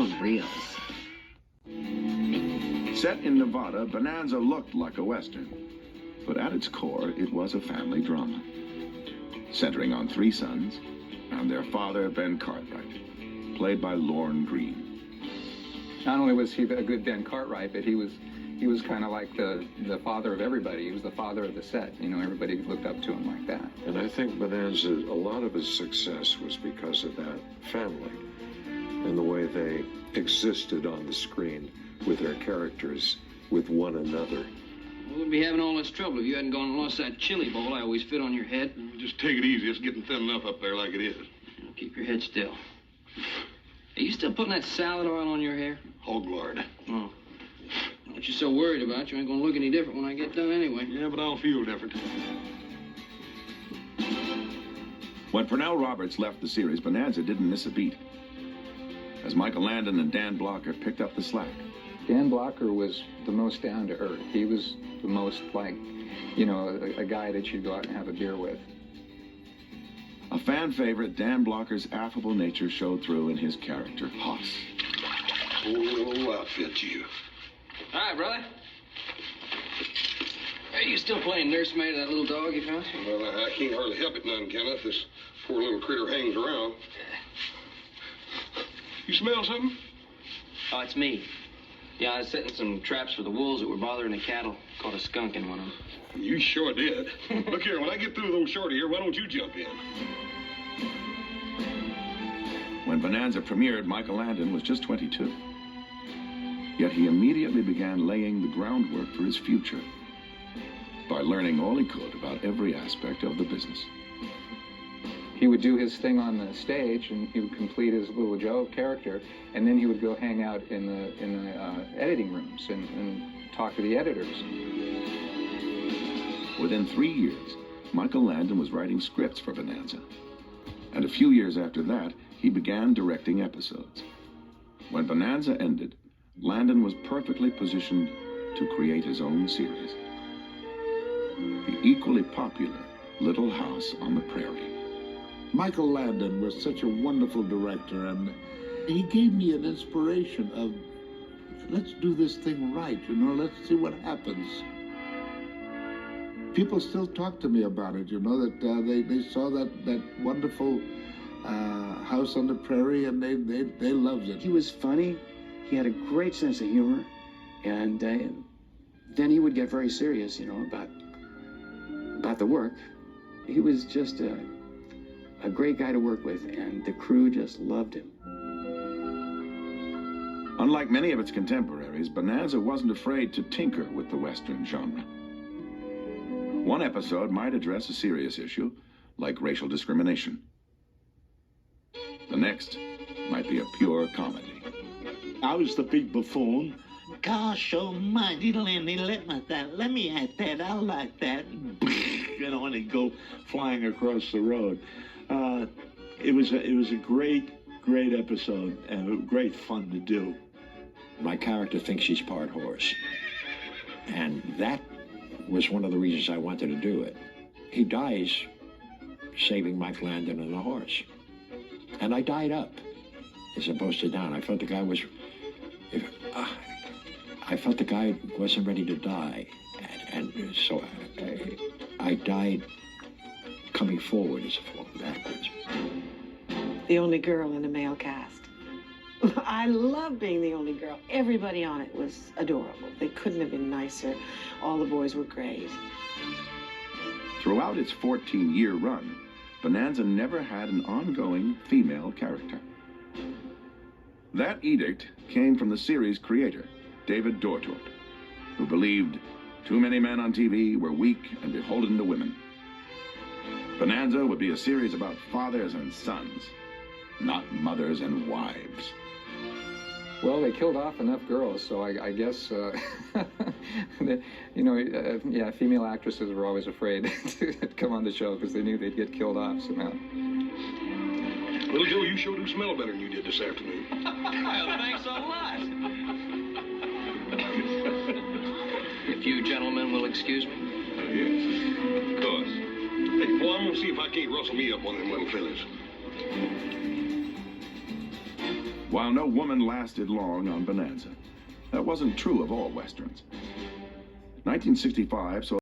those reels. Set in Nevada, Bonanza looked like a Western. But at its core, it was a family drama. Centering on three sons and their father, Ben Cartwright, played by Lorne Greene. Not only was he a good Ben Cartwright, but he was kind of like the father of everybody. He was the father of the set. You know, everybody looked up to him like that. And I think Bonanza, a lot of his success was because of that family and the way they existed on the screen with their characters, with one another. We wouldn't be having all this trouble if you hadn't gone and lost that chili bowl I always fit on your head. Just take it easy. It's getting thin enough up there like it is. Keep your head still. Are you still putting that salad oil on your hair? Hog lard. Oh. What you so worried about? You ain't gonna look any different when I get done anyway. Yeah, but I'll feel different. When Pernell Roberts left the series, Bonanza didn't miss a beat, as Michael Landon and Dan Blocker picked up the slack. Dan Blocker was the most down to earth. He was the most like, you know, a guy that you'd go out and have a beer with. A fan favorite, Dan Blocker's affable nature showed through in his character, Hoss. Oh, outfit you. All right, brother. Are you still playing nursemaid to that little dog you found? Well, I can't hardly help it none, Kenneth. This poor little critter hangs around. You smell something? Oh, it's me. Yeah, I was setting some traps for the wolves that were bothering the cattle. Caught a skunk in one of them. You sure did. Look here, when I get through with old Shorty here, why don't you jump in? When Bonanza premiered, Michael Landon was just 22. Yet he immediately began laying the groundwork for his future by learning all he could about every aspect of the business. He would do his thing on the stage, and he would complete his little Joe character, and then he would go hang out in the editing rooms and talk to the editors. Within 3 years, Michael Landon was writing scripts for Bonanza. And a few years after that, he began directing episodes. When Bonanza ended, Landon was perfectly positioned to create his own series. The equally popular Little House on the Prairie. Michael Landon was such a wonderful director, and he gave me an inspiration of, let's do this thing right, you know, let's see what happens. People still talk to me about it, you know, that they saw that wonderful House on the Prairie, and they loved it. He was funny. He had a great sense of humor, and then he would get very serious, you know, about the work. He was just a great guy to work with, and the crew just loved him. Unlike many of its contemporaries, Bonanza wasn't afraid to tinker with the Western genre. One episode might address a serious issue, like racial discrimination. The next might be a pure comedy. I was the big buffoon. Gosh almighty, Lenny, let me at that. I like that. You know, and he'd go flying across the road. It was a great episode and great fun to do. My character thinks she's part horse. And that was one of the reasons I wanted to do it. He dies saving Mike Landon and the horse. And I died up as opposed to down. I felt the guy wasn't ready to die. And so I died coming forward as opposed to backwards. The only girl in a male cast. I love being the only girl. Everybody on it was adorable. They couldn't have been nicer. All the boys were great. Throughout its 14-year run, Bonanza never had an ongoing female character. That edict came from the series' creator, David Dortort, who believed too many men on TV were weak and beholden to women. Bonanza would be a series about fathers and sons, not mothers and wives. Well, they killed off enough girls, so I guess, yeah, female actresses were always afraid to come on the show because they knew they'd get killed off somehow. Little Joe, you sure do smell better than you did this afternoon. Well, thanks a lot. If you gentlemen will excuse me. Yes, of course. Hey, boy, I'm gonna see if I can't rustle me up one of them little fellas. While no woman lasted long on Bonanza, that wasn't true of all Westerns. 1965 saw